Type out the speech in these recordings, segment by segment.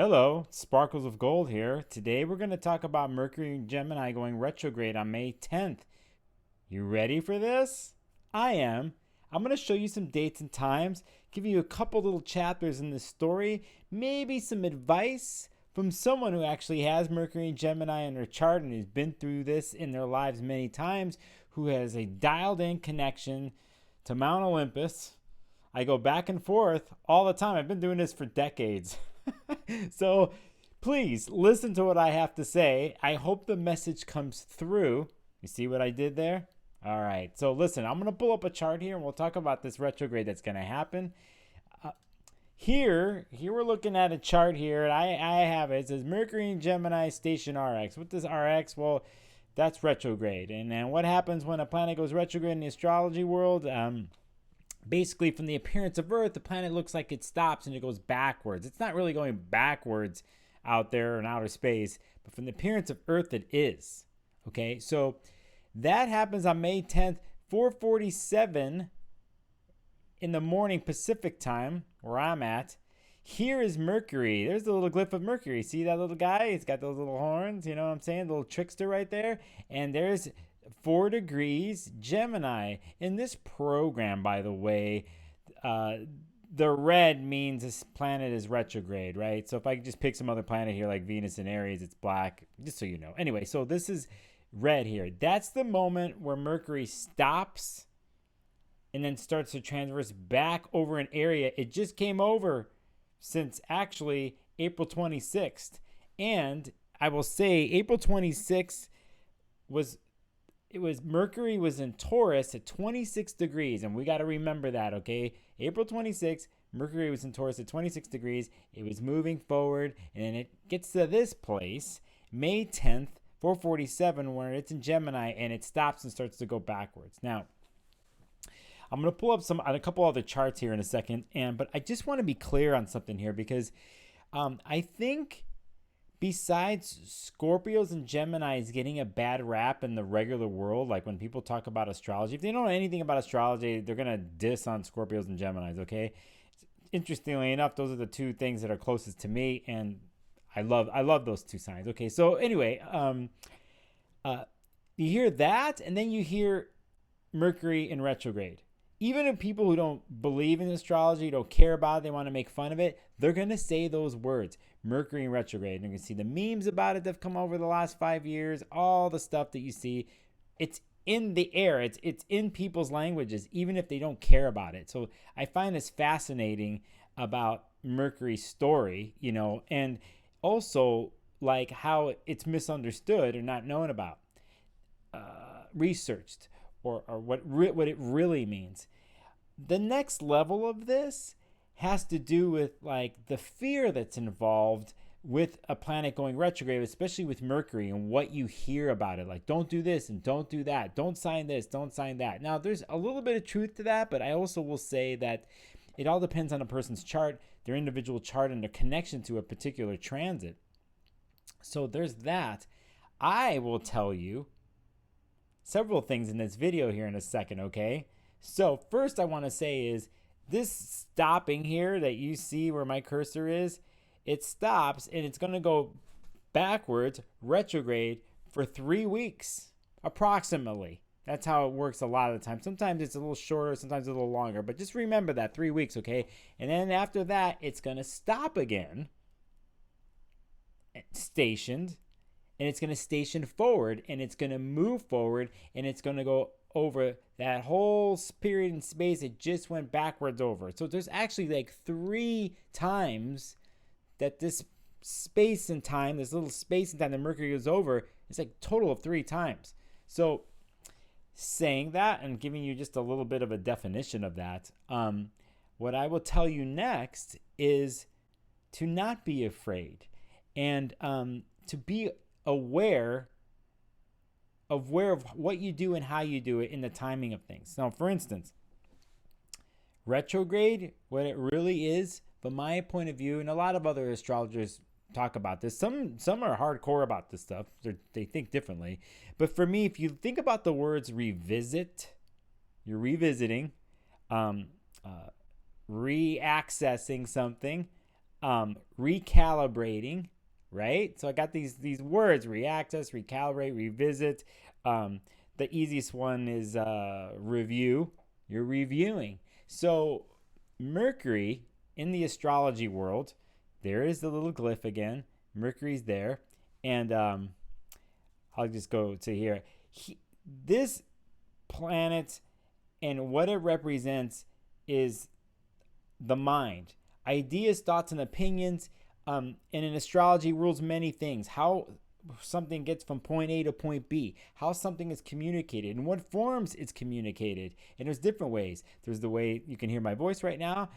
Hello, Sparkles of Gold here. Today we're going to talk about Mercury and Gemini going retrograde on May 10th. You ready for this? I am. I'm going to show you some dates and times, give you a couple little chapters in this story, maybe some advice from someone who actually has Mercury and Gemini in their chart and has been through this in their lives many times, who has a dialed in connection to Mount Olympus. I go back and forth all the time. I've been doing this for decades. So please listen to what I have to say. I hope the message comes through. You see what I did there? All right. So listen, I'm going to pull up a chart here and we'll talk about this retrograde that's going to happen. Here we're looking at a chart here. I have it. It says Mercury and Gemini station RX. What does RX? Well, that's retrograde. And then what happens when a planet goes retrograde in the astrology world? Basically, from the appearance of Earth, the planet looks like it stops and it goes backwards. It's not really going backwards out there in outer space, but from the appearance of Earth, it is. Okay, so that happens on May 10th, 4:47 in the morning Pacific time, where I'm at. Here is Mercury. There's the little glyph of Mercury. See that little guy? He's got those little horns, you know what I'm saying? The little trickster right there. And there's 4 degrees Gemini. In this program, by the way, the red means this planet is retrograde, right? So if I could just pick some other planet here like Venus and Aries, it's black, just so you know. Anyway, so this is red here. That's the moment where Mercury stops and then starts to transverse back over an area it just came over since actually April 26th. And I will say April 26th was Mercury was in Taurus at 26 degrees, and we got to remember that, okay? April 26th, Mercury was in Taurus at 26 degrees. It was moving forward, and then it gets to this place, May 10th, 4:47, where it's in Gemini, and it stops and starts to go backwards. Now, I'm going to pull up a couple other charts here in a second, but I just want to be clear on something here because I think besides Scorpios and Geminis getting a bad rap in the regular world, like when people talk about astrology, if they don't know anything about astrology, they're going to diss on Scorpios and Geminis, okay? Interestingly enough, those are the two things that are closest to me, and I love those two signs. Okay, so anyway, you hear that, and then you hear Mercury in retrograde. Even if people who don't believe in astrology, don't care about it, they want to make fun of it, they're going to say those words, Mercury in retrograde. And you can see the memes about it that have come over the last 5 years, all the stuff that you see. It's in the air. It's in people's languages, even if they don't care about it. So I find this fascinating about Mercury's story, and also like how it's misunderstood or not known about, researched, or what it really means. The next level of this has to do with like the fear that's involved with a planet going retrograde, especially with Mercury, and what you hear about it. Like, don't do this and don't do that. Don't sign this, don't sign that. Now, there's a little bit of truth to that, but I also will say that it all depends on a person's chart, their individual chart, and their connection to a particular transit. So there's that. I will tell you several things in this video here in a second, okay? So first I want to say is this stopping here that you see where my cursor is, it stops and it's going to go backwards, retrograde, for 3 weeks, approximately. That's how it works a lot of the time. Sometimes it's a little shorter, sometimes a little longer, but just remember that, 3 weeks, okay? And then after that, it's going to stop again, stationed, and it's going to station forward, and it's going to move forward, and it's going to go over that whole period in space it just went backwards over. So there's actually like 3 times that this space and time, this little space and time that Mercury goes over, it's like total of 3 times. So saying that and giving you just a little bit of a definition of that, what I will tell you next is to not be afraid and to be aware of what you do and how you do it in the timing of things. Now, for instance, retrograde, what it really is, from my point of view, and a lot of other astrologers talk about this. Some are hardcore about this stuff. They think differently. But for me, if you think about the words revisit, you're revisiting, re-accessing something, recalibrating, right? So I got these words: reaccess, recalibrate, revisit. The easiest one is review. You're reviewing. So Mercury in the astrology world, there is the little glyph again. Mercury's there, and I'll just go to here. This planet and what it represents is the mind, ideas, thoughts, and opinions. And in astrology, rules many things. How something gets from point A to point B, how something is communicated, in what forms it's communicated. And there's different ways. There's the way you can hear my voice right now.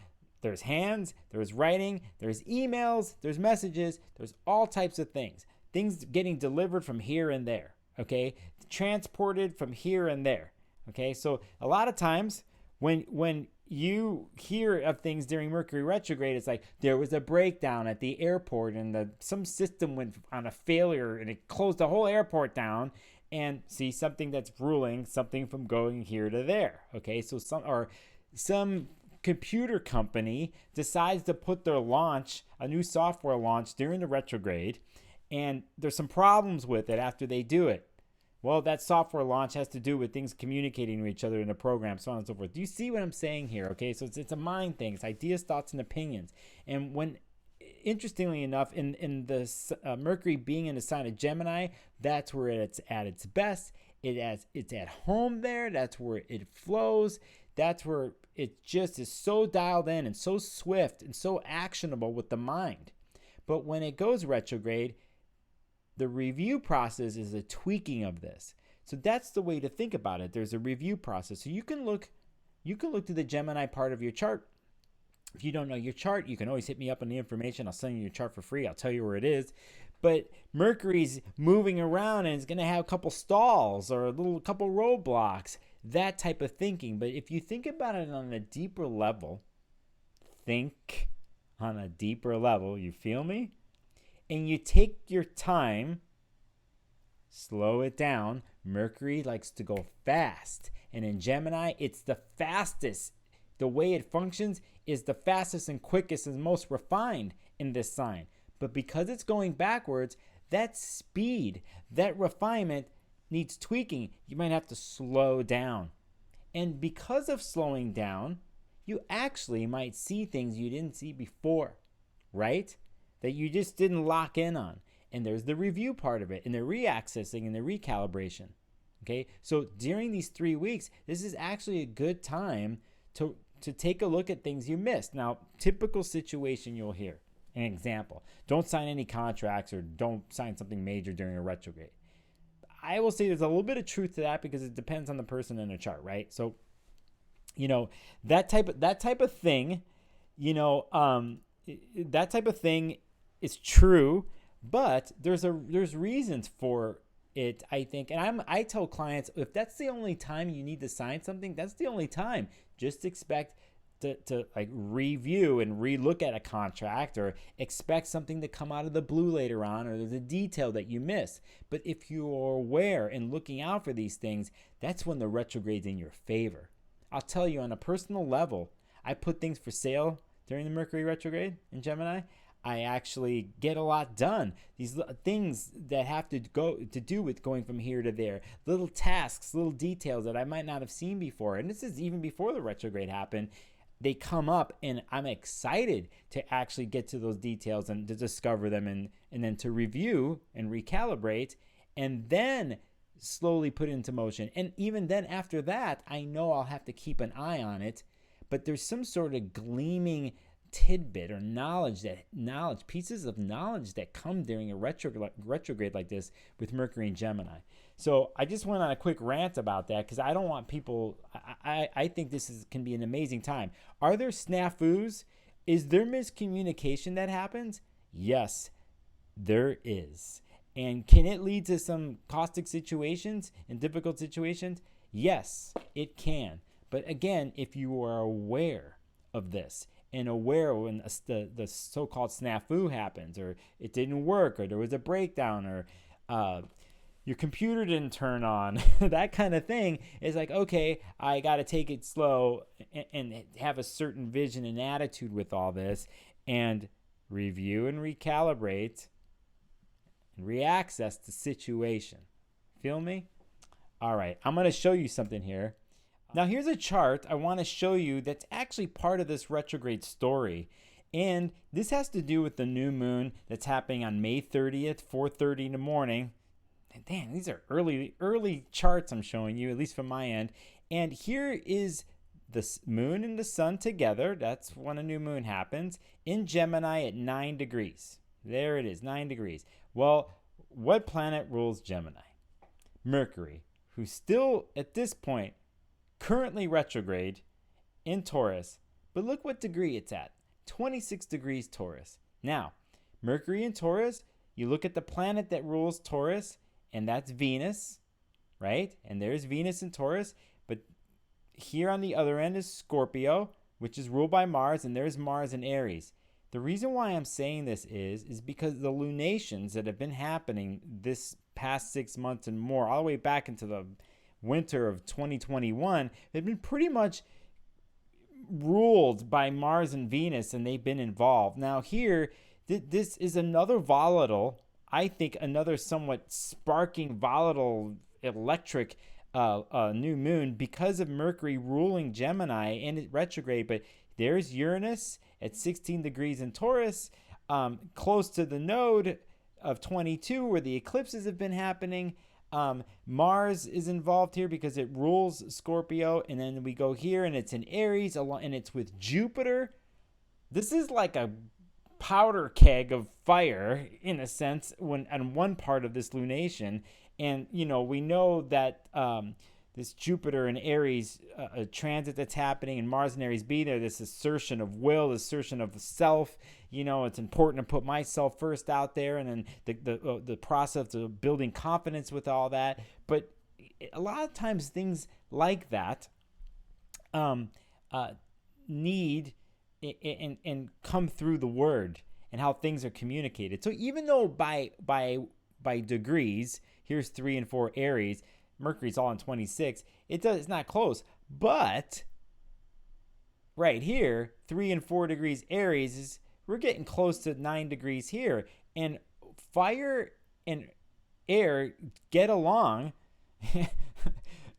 There's hands, there's writing, there's emails, there's messages, there's all types of things. Things getting delivered from here and there, okay? Transported from here and there, okay? So a lot of times when you hear of things during Mercury retrograde, it's like there was a breakdown at the airport and some system went on a failure and it closed the whole airport down, and see something that's ruling something from going here to there, okay? So some computer company decides to put their launch, a new software launch during the retrograde, and there's some problems with it after they do it. Well, that software launch has to do with things communicating to each other in the program, so on and so forth. Do you see what I'm saying here? Okay, so it's a mind thing. It's ideas, thoughts, and opinions. And when, interestingly enough, in the Mercury being in the sign of Gemini, that's where it's at its best. It's at home there. That's where it flows. That's where it just is so dialed in and so swift and so actionable with the mind. But when it goes retrograde, the review process is a tweaking of this. So that's the way to think about it. There's a review process. So you can look to the Gemini part of your chart. If you don't know your chart, you can always hit me up on the information. I'll send you your chart for free. I'll tell you where it is. But Mercury's moving around and it's going to have a couple stalls or a couple roadblocks, that type of thinking. But if you think about it on a deeper level, you feel me? And you take your time, slow it down. Mercury likes to go fast. And in Gemini, it's the fastest. The way it functions is the fastest and quickest and most refined in this sign. But because it's going backwards, that speed, that refinement needs tweaking. You might have to slow down. And because of slowing down, you actually might see things you didn't see before, right? That you just didn't lock in on. And there's the review part of it, and the reaccessing and the recalibration. Okay, so during these 3 weeks, this is actually a good time to take a look at things you missed. Now, typical situation you'll hear. An example: don't sign any contracts or don't sign something major during a retrograde. I will say there's a little bit of truth to that because it depends on the person in the chart, right? So, that type of thing, that type of thing is true, but there's reasons for it, I think. And I tell clients, if that's the only time you need to sign something, that's the only time. Just expect to like review and relook at a contract, or expect something to come out of the blue later on, or there's a detail that you miss. But if you are aware and looking out for these things, that's when the retrograde's in your favor. I'll tell you, on a personal level, I put things for sale during the Mercury retrograde in Gemini. I actually get a lot done. These things that have to do with going from here to there, little tasks, little details that I might not have seen before. And this is even before the retrograde happened. They come up, and I'm excited to actually get to those details and to discover them, and then to review and recalibrate, and then slowly put it into motion. And even then, after that, I know I'll have to keep an eye on it, but there's some sort of gleaming tidbit or pieces of knowledge that come during a retrograde like this with Mercury and Gemini. So I just went on a quick rant about that because I don't want people. I think this can be an amazing time. Are there snafus? Is there miscommunication that happens? Yes, there is. And can it lead to some caustic situations and difficult situations? Yes, it can. But again, if you are aware of this and aware when the so-called snafu happens, or it didn't work, or there was a breakdown, or your computer didn't turn on, that kind of thing, is like, okay, I got to take it slow and have a certain vision and attitude with all this, and review and recalibrate, and reaccess the situation. Feel me? All right, I'm going to show you something here. Now, here's a chart I want to show you that's actually part of this retrograde story. And this has to do with the new moon that's happening on May 30th, 4:30 in the morning. And damn, these are early charts I'm showing you, at least from my end. And here is the moon and the sun together. That's when a new moon happens in Gemini at 9 degrees. There it is, 9 degrees. Well, what planet rules Gemini? Mercury, who's still at this point currently retrograde in Taurus. But look what degree it's at, 26 degrees Taurus. Now, Mercury in Taurus, you look at the planet that rules Taurus, and that's Venus, right? And there's Venus in Taurus. But here on the other end is Scorpio, which is ruled by Mars, and there's Mars in Aries. The reason why I'm saying this is because the lunations that have been happening this past 6 months and more, all the way back into the winter of 2021, they've been pretty much ruled by Mars and Venus, and they've been involved. Now here, this is another volatile, I think another somewhat sparking, volatile, electric new moon because of Mercury ruling Gemini and it retrograde. But there's Uranus at 16 degrees in Taurus, close to the node of 22 where the eclipses have been happening. Mars is involved here because it rules Scorpio. And then we go here and it's in Aries and it's with Jupiter. This is like a powder keg of fire in a sense when on one part of this lunation. And, you know, we know that this Jupiter and Aries transit that's happening and Mars and Aries be there, this assertion of will, assertion of self. You know, it's important to put myself first out there, and then the process of building confidence with all that. But a lot of times things like that need and come through the word and how things are communicated. So even though by degrees, here's 3 and 4 Aries, Mercury's all in 26, it's not close. But right here, 3 and 4 degrees Aries we're getting close to 9 degrees here. And fire and air get along.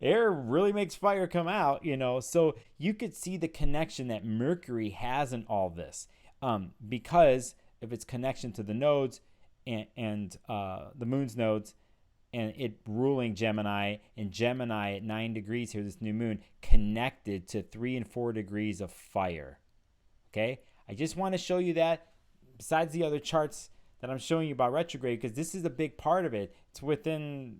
Air really makes fire come out, you know. So you could see the connection that Mercury has in all this, because of its connection to the nodes and the moon's nodes, and it ruling Gemini, and Gemini at 9 degrees here, this new moon, connected to 3 and 4 degrees of fire. Okay? I just want to show you that, besides the other charts that I'm showing you about retrograde, because this is a big part of it. It's within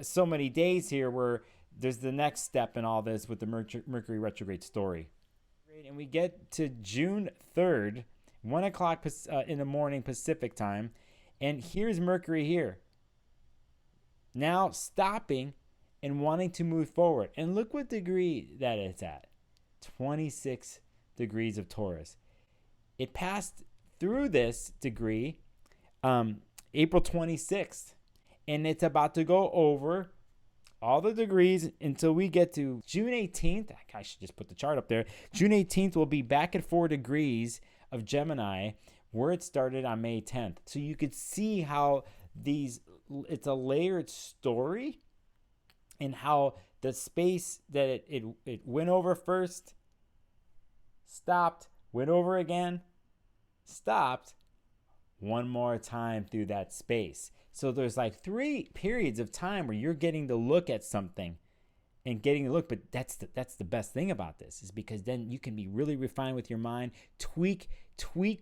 so many days here where there's the next step in all this with the Mercury retrograde story. And we get to June 3rd, 1 o'clock in the morning Pacific time, and here's Mercury here. Now stopping and wanting to move forward. And look what degree that it's at. 26 degrees of Taurus. It passed through this degree April 26th. And it's about to go over all the degrees until we get to June 18th. I should just put the chart up there. June 18th will be back at 4 degrees of Gemini, where it started on May 10th. So you could see how it's a layered story, and how the space that it went over first, stopped, went over again, stopped, one more time through that space. So there's like 3 periods of time where you're getting to look at something and getting to look. But that's the best thing about this, is because then you can be really refined with your mind, tweak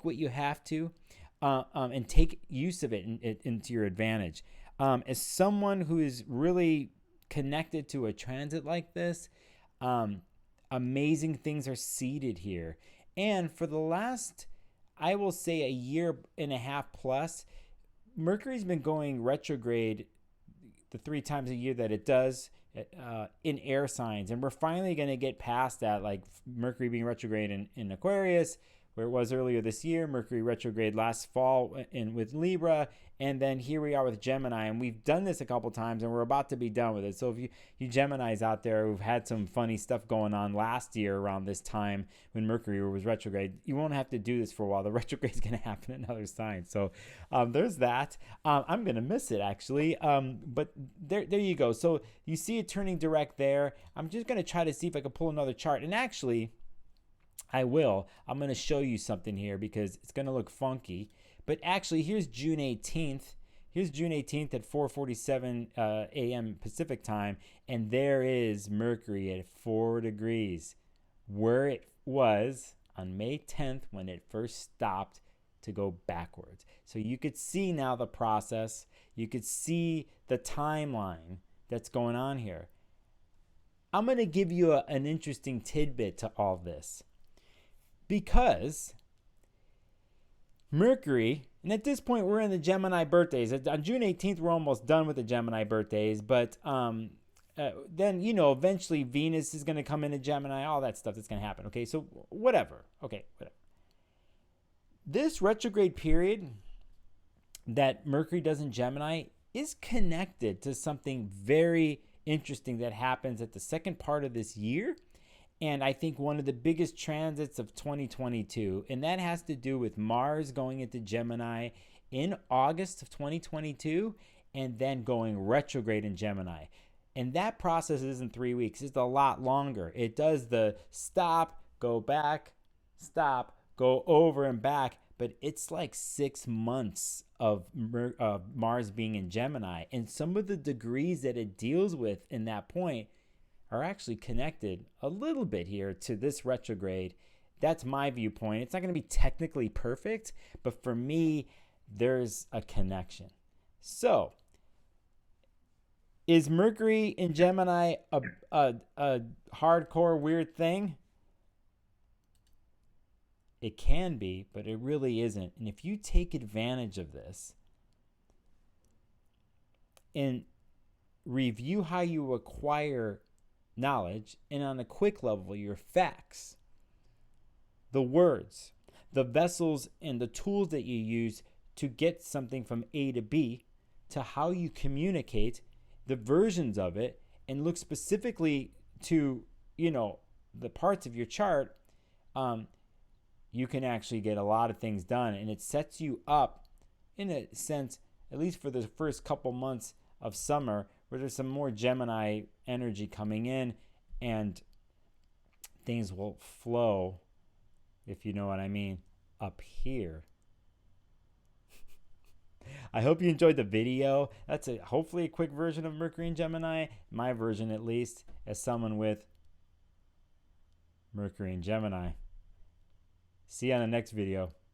what you have to, and take use of it into your advantage. As someone who is really connected to a transit like this, amazing things are seeded here. And for the last, I will say, a year and a half plus, Mercury's been going retrograde the 3 times a year that it does in air signs. And we're finally going to get past that, like Mercury being retrograde in Aquarius. where it was earlier this year, Mercury retrograde last fall with Libra, and then here we are with Gemini, and we've done this a couple times, and we're about to be done with it. So if you Geminis out there who've had some funny stuff going on last year around this time when Mercury was retrograde, you won't have to do this for a while. The retrograde is going to happen in another sign. So there's that. I'm going to miss it, actually, but there you go. So you see it turning direct there. I'm just going to try to see if I can pull another chart, and actually I will. I'm going to show you something here because it's going to look funky. But actually, here's June 18th. Here's June 18th at 4:47 a.m. Pacific time. And there is Mercury at 4 degrees, where it was on May 10th when it first stopped to go backwards. So you could see now the process. You could see the timeline that's going on here. I'm going to give you an interesting tidbit to all this. Because Mercury, and at this point we're in the Gemini birthdays. On June 18th, we're almost done with the Gemini birthdays. But then, eventually Venus is going to come into Gemini, all that stuff that's going to happen. Okay, so whatever. Okay, whatever. This retrograde period that Mercury does in Gemini is connected to something very interesting that happens at the second part of this year. And I think one of the biggest transits of 2022, and that has to do with Mars going into Gemini in August of 2022 and then going retrograde in Gemini. And that process isn't 3 weeks. It's a lot longer. It does the stop, go back, stop, go over and back. But it's like 6 months of Mars being in Gemini. And some of the degrees that it deals with in that point are actually connected a little bit here to this retrograde. That's my viewpoint. It's not going to be technically perfect, but for me, there's a connection. So, is Mercury in Gemini a hardcore weird thing? It can be, but it really isn't. And if you take advantage of this and review how you acquire knowledge, and on a quick level, your facts, the words, the vessels, and the tools that you use to get something from A to B, to how you communicate, the versions of it, and look specifically to, the parts of your chart, you can actually get a lot of things done. And it sets you up, in a sense, at least for the first couple months of summer, where there's some more Gemini energy coming in and things will flow, if you know what I mean, up here. I hope you enjoyed the video. That's hopefully a quick version of Mercury in Gemini, my version at least, as someone with Mercury in Gemini. See you on the next video.